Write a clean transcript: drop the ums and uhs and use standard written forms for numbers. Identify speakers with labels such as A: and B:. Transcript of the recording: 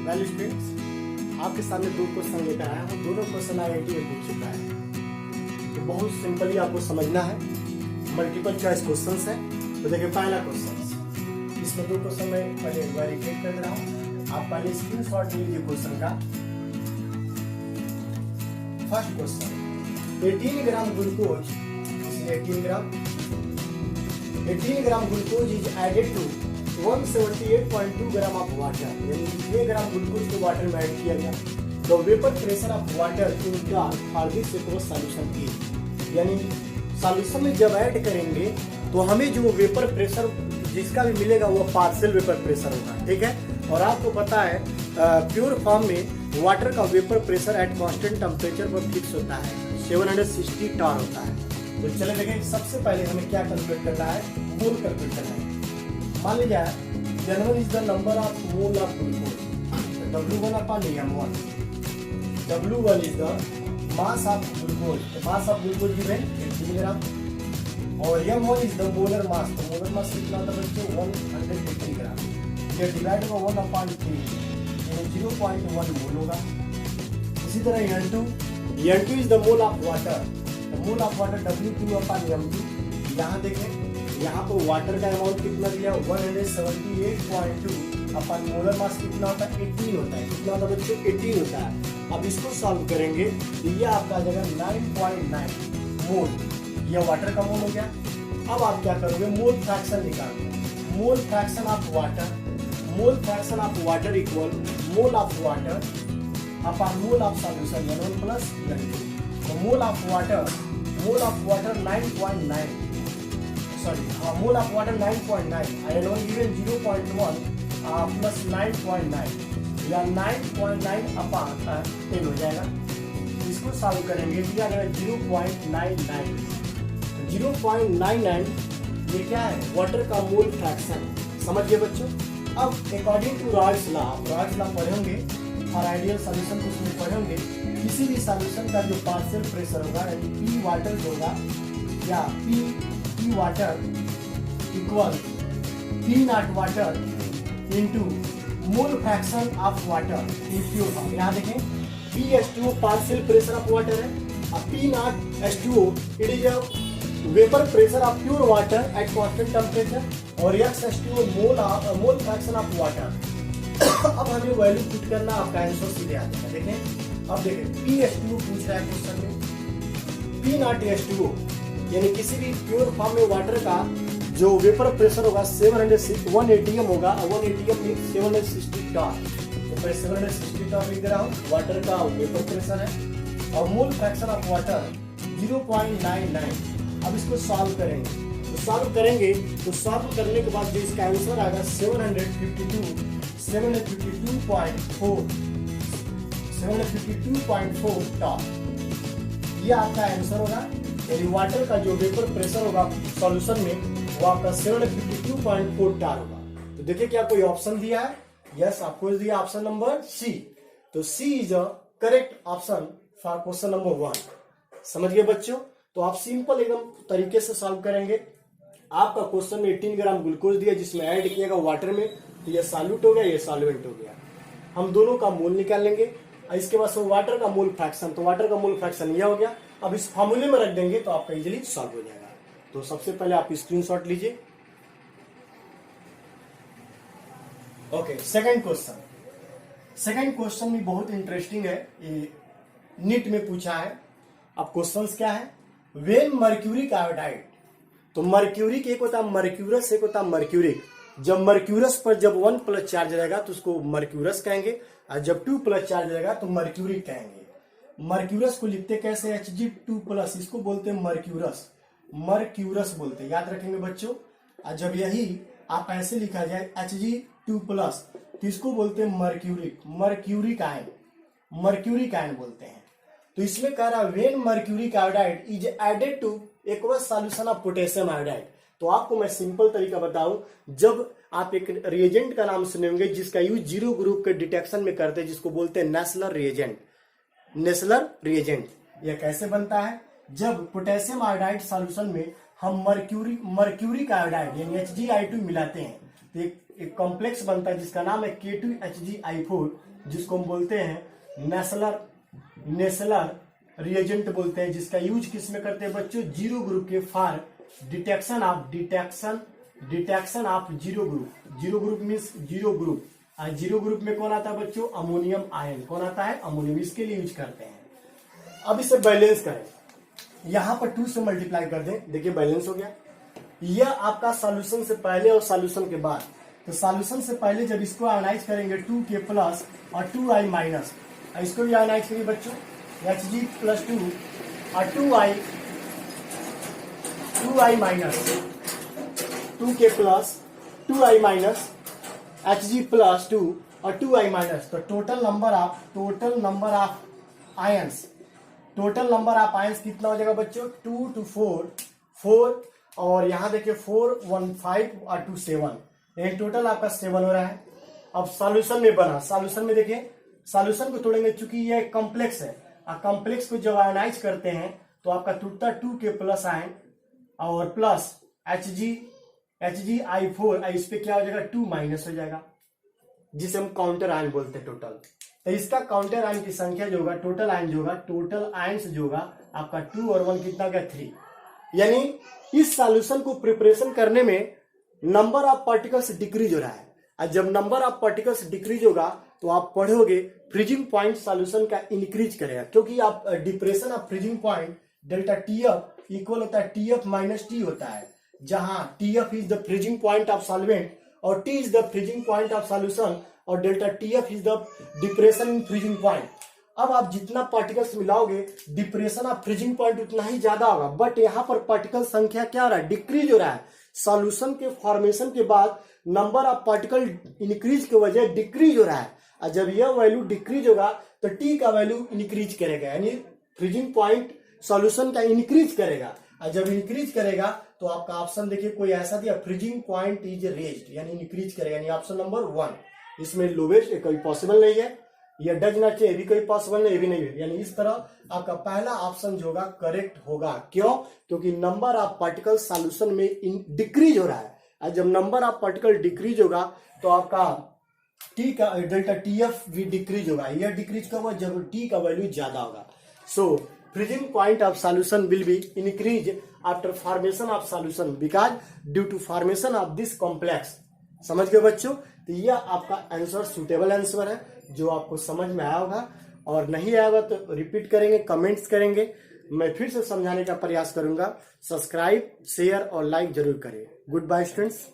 A: Well students, आपके सामने दो क्वेश्चन लेकर आया हूँ। दोनों क्वेश्चन IIT में पूछ चुका है, तो बहुत सिंपली आपको समझना है। मल्टीपल चॉइस क्वेश्चंस है। तो देखिए पहला क्वेश्चन, इसमें दो क्वेश्चन मैं पहले एक बार रिपीट कर रहा हूँ। आप पहले स्क्रीनशॉट लीजिए क्वेश्चन का। First question, 18 gram glucose 18 gram glucose is added to 178.2 gram of water, यानी 6 ग्राम ग्लूकोज को वाटर में ऐड किया गया। The vapour pressure of water in for this aqueous solution is, यानी सॉल्यूशन में जब ऐड करेंगे तो हमें जो वेपर प्रेशर जिसका भी मिलेगा वो पार्शियल वेपर प्रेशर होगा, ठीक है। और आपको पता है प्योर फॉर्म में वाटर का vapour pressure at constant temperature पर फिक्स होता है, 760 टॉर होता है। तो चले देखिए, सबसे पहले हमें क्या कैलकुलेट करना है, मोल कैलकुलेट करना है। मान लीजिए N1 is the number of mole of glucose, W1 upon M1। W1 is the mass of glucose, mass of glucose given 18 ग्राम, और M1 is the molar mass. तो मोलर मास कितना होता है बच्चों, 180 ग्राम। ये डिवाइड होगा 1/3, यानी 0.1 मोल होगा। इसी तरह N2 is the mole of water. Mole of water W2 upon M2। यहाँ देखें, यहाँ पर वाटर का अमाउंट कितना दिया, 178.2 अपन मोलर मास कितना होता है, 18 होता है। कितना होता है बच्चों, 18 होता है। अब इसको सॉल्व करेंगे तो ये आपका आ जाएगा 9.9 मोल। ये वाटर का मोल हो गया। अब आप क्या करोगे, मोल फ्रैक्शन निकालोगे। Mole fraction of water, mole fraction of water equal mole of water upon mole of solution N1 plus N2। तो mole of water 9.9, sorry mole of water 9.9, N1 given 0.1 plus 9.9, या 9.9 upon 10 हो जाएगा। इसको solve करेंगे तो क्या आएगा 0.99। 0.99 ये क्या है, वाटर का मोल फ्रैक्शन। समझ गए बच्चों। अब अकॉर्डिंग टू रॉयल्स लॉ पढ़ेंगे और आइडियल सॉल्यूशन को उसमें पढ़ेंगे। किसी भी सॉल्यूशन का जो पार्शियल प्रेशर होगा, यानी P वाटर होगा, या P water equal P not water into mole fraction of water in pure form. यहाँ देखें, P(H2O) partial pressure of water है, और P not H2O it is a vapour pressure of pure water at constant temperature, और X(H2O) mole fraction of water. अब हमें value put करना, आपका answer सीधे आ जाएगा। देखें, अब देखें P(H2O) पूछ रहा है क्वेश्चन में। P नॉट H2O यानी किसी भी प्योर फॉर्म में वाटर का जो वेपर प्रेशर होगा 1 atm होगा, 1 atm मीन्स 760 टॉर। तो मैं 760 टॉर लिख रहा हूँ, वाटर का वेपर प्रेशर है, और मोल फ्रैक्शन ऑफ वाटर 0.99। अब इसको सॉल्व करेंगे, तो सॉल्व करने के बाद जो इसका आंसर आएगा 752.4 टॉर। ये आपका आंसर होगा। यानी वाटर का जो वेपर प्रेशर होगा सॉल्यूशन में वो आपका 752.4 टॉर होगा। तो देखिए क्या कोई ऑप्शन दिया है, यस आपको दिया ऑप्शन नंबर सी। तो C is a correct option for question number 1। समझ गए बच्चों। तो आप सिंपल एकदम तरीके से सॉल्व करेंगे। आपका क्वेश्चन में 18 ग्राम ग्लूकोज दिया जिसमें ऐड किएगा वाटर में, तो ये सॉल्यूट हो गया, ये सॉल्वेंट हो गया। हम दोनों का मोल निकाल लेंगे। इसके बाद वाटर का मोल फ्रैक्शन, तो वाटर का मोल फ्रैक्शन यह हो गया। अब इस फार्मूले में रख देंगे तो आपका इजीली सॉल्व हो जाएगा। तो सबसे पहले आप स्क्रीनशॉट लीजिए। ओके, सेकंड क्वेश्चन भी बहुत इंटरेस्टिंग है, ये नीट में पूछा है। अब क्वेश्चंस क्या है, व्हेन मर्क्यूरिक आयोडाइड। तो मर्क्यूरिक एक होता है मर्क्यूरस, एक होता है मर्क्यूरिक। जब मर्क्यूरस पर जब 1 प्लस चार्ज रहेगा तो उसको मर्क्यूरस कहेंगे, और जब 2 प्लस चार्ज रहेगा तो मर्क्यूरिक कहेंगे। मर्क्यूरस को लिखते कैसे, Hg2+, इसको बोलते हैं मर्क्यूरस बोलते हैं, याद रखेंगे बच्चों। और जब यही आप ऐसे लिखा जाए Hg2+, तो इसको बोलते हैं मर्क्यूरिक आयन बोलते हैं। तो इसमें कह रहा है when mercuric iodide is added to aqueous solution of potassium iodide. तो आपको मैं सिंपल तरीका बताऊं, जब आप एक रिएजेंट का नाम सुनेंगे जिसका यूज 0 ग्रुप के डिटेक्शन में करते हैं, जिसको बोलते हैं नेस्लर रिएजेंट। यह कैसे बनता है, जब पोटेशियम आयोडाइड सॉल्यूशन में हम मर्क्यूरिक आयोडाइड यानी Hgi2 मिलाते हैं, तो एक एक कॉम्प्लेक्स बनता है जिसका नाम है K2HgI4, जिसको हम बोलते हैं नेसलर रिएजेंट बोलते हैं, जिसका यूज किस में करते हैं बच्चों? जीरो ग्रुप के for detection of zero group. Zero group means zero group, और जीरो ग्रुप में कौन आता है बच्चों? Ammonium ion. कौन आता है? अमोनियम। इसके लिए यूज करते हैं। अब इसे बैलेंस करें, यहां पर 2 से मल्टीप्लाई कर दें, देखिए बैलेंस हो गया। यह आपका सॉल्यूशन से पहले और सॉल्यूशन के बाद। तो सॉल्यूशन से पहले जब इसको आयनाइज करेंगे 2K प्लस और 2I माइनस, इसको भी आयनाइज करिए बच्चों, Hg+2 और 2I minus, 2K plus 2I minus Hg+2 और 2I माइनस। तो टोटल नंबर ऑफ आयंस कितना हो जाएगा बच्चों? 2 to 4 और यहां देखिए 4 1 5 और 2 7, यानी टोटल आपका 7 हो रहा है। अब सॉल्यूशन में बना, सॉल्यूशन में देखिए, सॉल्यूशन को तोड़ेंगे चूंकि ये एक कॉम्प्लेक्स है, और कॉम्प्लेक्स को जब आयनाइज करते हैं तो आपका टूटता 2K प्लस आयन और प्लस HgI4, इस पे क्या हो जाएगा? 2 माइनस हो जाएगा, जिसे हम काउंटर आयन बोलते हैं टोटल। तो इसका काउंटर आयन की संख्या जो होगा, टोटल आयन जो होगा, टोटल आयन्स जो होगा आपका 2 और 1 कितना गया? 3। यानी इस सॉल्यूशन को प्रिपरेशन करने में नंबर ऑफ पार्टिकल्स डिक्रीज हो रहा है, और जब नंबर ऑफ पार्टिकल्स डिक्रीज होगा तो आप पढ़ोगे फ्रीजिंग पॉइंट सॉल्यूशन का इंक्रीज करेगा, क्योंकि आप depression of freezing point delta TF equal होता है TF माइनस T होता है, जहां TF is the freezing point of solvent और T is the freezing point of solution और delta TF is the depression in freezing point. अब आप जितना पार्टिकल्स मिलाओगे डिप्रेशन ऑफ फ्रीजिंग पॉइंट उतना ही ज्यादा होगा, बट यहाँ पर पार्टिकल संख्या क्या हो रहा है? डिक्रीज हो रहा है। सॉल्यूशन के फॉर्मेशन के बाद नंबर ऑफ पार्टिकल इंक्रीज के वजह डिक्रीज हो रहा है, और जब यह वैल्यू डिक्रीज होगा तो T का वैल्यू इंक्रीज करेगा, यानी फ्रीजिंग पॉइंट सॉल्यूशन का इंक्रीज करेगा, और जब इंक्रीज करेगा तो आपका ऑप्शन देखिए कोई ऐसा दिया, फ्रीजिंग पॉइंट इज रेज्ड, यानी इंक्रीज करेगा, यानी ऑप्शन नंबर 1। इसमें लोवेस्ट कोई पॉसिबल नहीं है, यह डज नॉट चाहिए भी कोई पॉसिबल नहीं, भी नहीं है, यानी इस तरह आपका पहला ऑप्शन जो होगा करेक्ट होगा। क्यों? क्योंकि नंबर ऑफ पार्टिकल सॉल्यूशन में डिक्रीज हो रहा है, और जब नंबर ऑफ पार्टिकल डिक्रीज होगा तो आपका T का डेल्टा TF भी डिक्रीज होगा। यह डिक्रीज कब होगा? जब T का वैल्यू ज्यादा होगा। So freezing point of solution will be increase after formation of solution because due to formation of this complex. समझ गए बच्चों? तो यह आपका आंसर सुटेबल आंसर है, जो आपको समझ में आया होगा, और नहीं आया होगा तो रिपीट करेंगे, कमेंट्स करेंगे, मैं फिर से समझाने का प्रयास करूंगा। सब्सक्राइब, शेयर और लाइक जरूर करें। Good bye students.